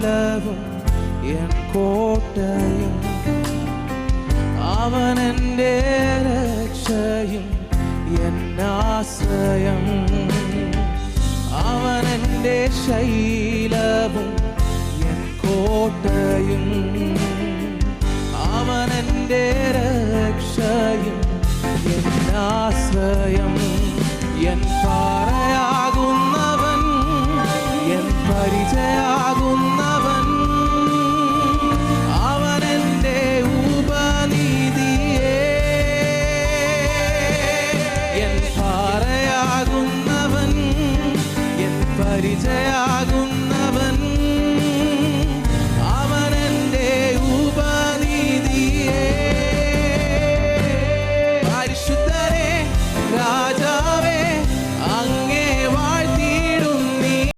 ശൈലവും N കോട്ടയും അവൻ എൻ്റെ രക്ഷയും എന്നാശ്രയം അവൻ എൻ്റെ ശൈലവും എൻ കോട്ടയും അവൻ എൻ്റെ രക്ഷയും എന്നാശ്രയം എൻ പാറയാകുന്നവൻ എൻ പരിചയാകുന്നവൻ അവൻ എൻ്റെ ഉപനീതിയേ എൻ പാറയാകുന്നവൻ എൻ പരിചയാകുന്നവൻ